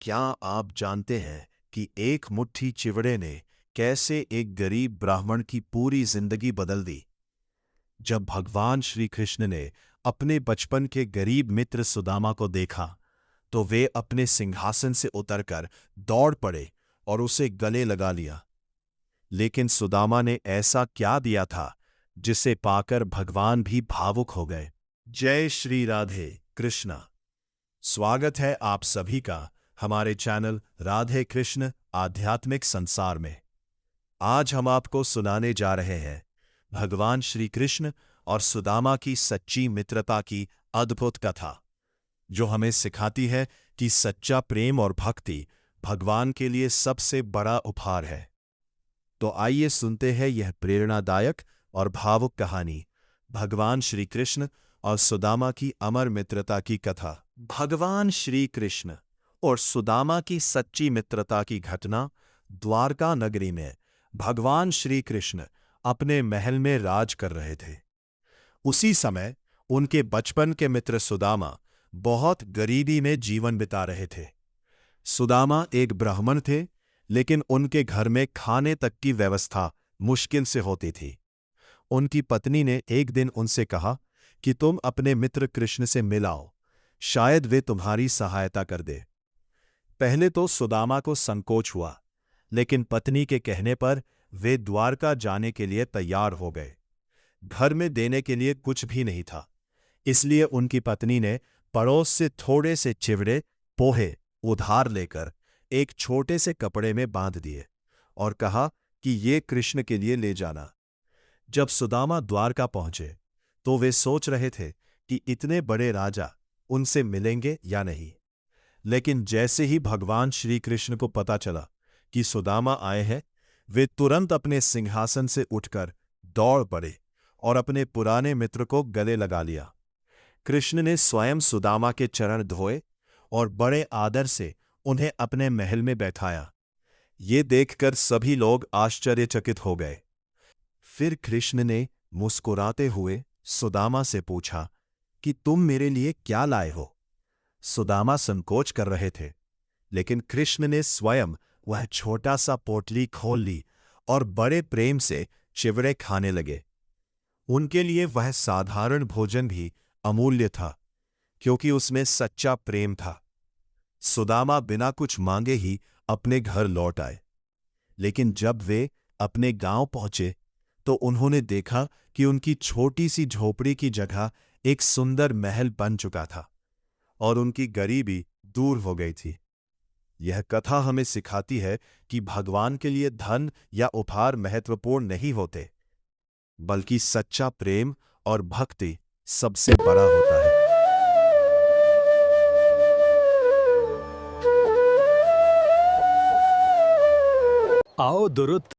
क्या आप जानते हैं कि एक मुट्ठी चिवड़े ने कैसे एक गरीब ब्राह्मण की पूरी जिंदगी बदल दी? जब भगवान श्री कृष्ण ने अपने बचपन के गरीब मित्र सुदामा को देखा, तो वे अपने सिंहासन से उतरकर दौड़ पड़े और उसे गले लगा लिया। लेकिन सुदामा ने ऐसा क्या दिया था जिसे पाकर भगवान भी भावुक हो गए? जय श्री राधे कृष्णा। स्वागत है आप सभी का हमारे चैनल राधे कृष्ण आध्यात्मिक संसार में। आज हम आपको सुनाने जा रहे हैं भगवान श्री कृष्ण और सुदामा की सच्ची मित्रता की अद्भुत कथा, जो हमें सिखाती है कि सच्चा प्रेम और भक्ति भगवान के लिए सबसे बड़ा उपहार है। तो आइए सुनते हैं यह प्रेरणादायक और भावुक कहानी, भगवान श्री कृष्ण और सुदामा की अमर मित्रता की कथा। भगवान श्री कृष्ण और सुदामा की सच्ची मित्रता की घटना द्वारका नगरी में भगवान श्री कृष्ण अपने महल में राज कर रहे थे। उसी समय उनके बचपन के मित्र सुदामा बहुत गरीबी में जीवन बिता रहे थे। सुदामा एक ब्राह्मण थे, लेकिन उनके घर में खाने तक की व्यवस्था मुश्किल से होती थी। उनकी पत्नी ने एक दिन उनसे कहा कि तुम अपने मित्र कृष्ण से मिलाओ, शायद वे तुम्हारी सहायता कर दे। पहले तो सुदामा को संकोच हुआ, लेकिन पत्नी के कहने पर वे द्वारका जाने के लिए तैयार हो गए। घर में देने के लिए कुछ भी नहीं था, इसलिए उनकी पत्नी ने पड़ोस से थोड़े से चिवड़े, पोहे उधार लेकर एक छोटे से कपड़े में बांध दिए और कहा कि ये कृष्ण के लिए ले जाना। जब सुदामा द्वारका पहुंचे तो वे सोच रहे थे कि इतने बड़े राजा उनसे मिलेंगे या नहीं। लेकिन जैसे ही भगवान श्री कृष्ण को पता चला कि सुदामा आए हैं, वे तुरंत अपने सिंहासन से उठकर दौड़ पड़े और अपने पुराने मित्र को गले लगा लिया। कृष्ण ने स्वयं सुदामा के चरण धोए और बड़े आदर से उन्हें अपने महल में बैठाया। ये देखकर सभी लोग आश्चर्यचकित हो गए। फिर कृष्ण ने मुस्कुराते हुए सुदामा से पूछा कि तुम मेरे लिए क्या लाए हो? सुदामा संकोच कर रहे थे, लेकिन कृष्ण ने स्वयं वह छोटा सा पोटली खोल ली और बड़े प्रेम से चिवड़े खाने लगे। उनके लिए वह साधारण भोजन भी अमूल्य था, क्योंकि उसमें सच्चा प्रेम था। सुदामा बिना कुछ मांगे ही अपने घर लौट आए। लेकिन जब वे अपने गांव पहुंचे तो उन्होंने देखा कि उनकी छोटी सी झोपड़ी की जगह एक सुंदर महल बन चुका था और उनकी गरीबी दूर हो गई थी। यह कथा हमें सिखाती है कि भगवान के लिए धन या उपहार महत्वपूर्ण नहीं होते, बल्कि सच्चा प्रेम और भक्ति सबसे बड़ा होता है। आओ दुरुत